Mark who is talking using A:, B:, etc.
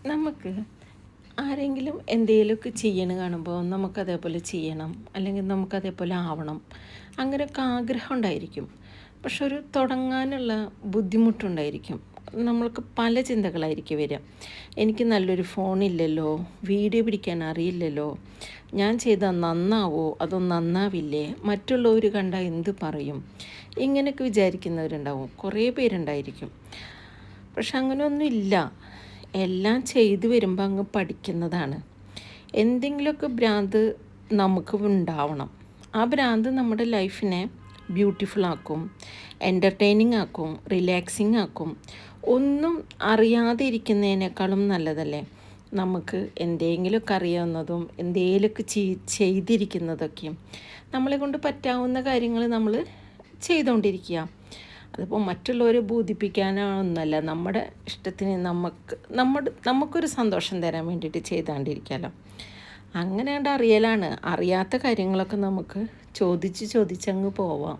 A: നമുക്ക് ആരെങ്കിലും എന്തെങ്കിലുമൊക്കെ ചെയ്യണ കാണുമ്പോൾ നമുക്കതേപോലെ ചെയ്യണം, അല്ലെങ്കിൽ നമുക്കതേപോലെ ആവണം, അങ്ങനെയൊക്കെ ആഗ്രഹം ഉണ്ടായിരിക്കും. പക്ഷെ ഒരു തുടങ്ങാനുള്ള ബുദ്ധിമുട്ടുണ്ടായിരിക്കും. നമ്മൾക്ക് പല ചിന്തകളായിരിക്കും വരിക. എനിക്ക് നല്ലൊരു ഫോണില്ലല്ലോ, വീഡിയോ പിടിക്കാൻ അറിയില്ലല്ലോ, ഞാൻ ചെയ്താൽ നന്നാവോ അതോ നന്നാവില്ലേ, മറ്റുള്ളവർ കണ്ടാൽ എന്ത് പറയും, ഇങ്ങനെയൊക്കെ വിചാരിക്കുന്നവരുണ്ടാവും, കുറേ പേരുണ്ടായിരിക്കും. പക്ഷെ അങ്ങനെയൊന്നുമില്ല. എല്ലാം ചെയ്തു വരുമ്പോൾ അങ്ങ് പഠിക്കുന്നതാണ്. എന്തെങ്കിലുമൊക്കെ ഭ്രാന്ത് നമുക്ക് ഉണ്ടാവണം. ആ ഭ്രാന്ത് നമ്മുടെ ലൈഫിനെ ബ്യൂട്ടിഫുൾ ആക്കും, എൻ്റർടൈനിങ് ആക്കും, റിലാക്സിങ് ആക്കും. ഒന്നും അറിയാതെ ഇരിക്കുന്നതിനേക്കാളും നല്ലതല്ലേ നമുക്ക് എന്തെങ്കിലുമൊക്കെ അറിയാവുന്നതും എന്തെങ്കിലുമൊക്കെ ചെയ്തിരിക്കുന്നതൊക്കെയും. നമ്മളെ കൊണ്ട് പറ്റാവുന്ന കാര്യങ്ങൾ നമ്മൾ ചെയ്തുകൊണ്ടിരിക്കുക. അതിപ്പോൾ മറ്റുള്ളവരെ ബോധിപ്പിക്കാനൊന്നുമല്ല, നമ്മുടെ ഇഷ്ടത്തിന് നമുക്കൊരു സന്തോഷം തരാൻ വേണ്ടിയിട്ട് ചെയ്താണ്ടിരിക്കാമല്ലോ. അങ്ങനെ അറിയലാണ്. അറിയാത്ത കാര്യങ്ങളൊക്കെ നമുക്ക് ചോദിച്ചങ്ങ് പോവാം.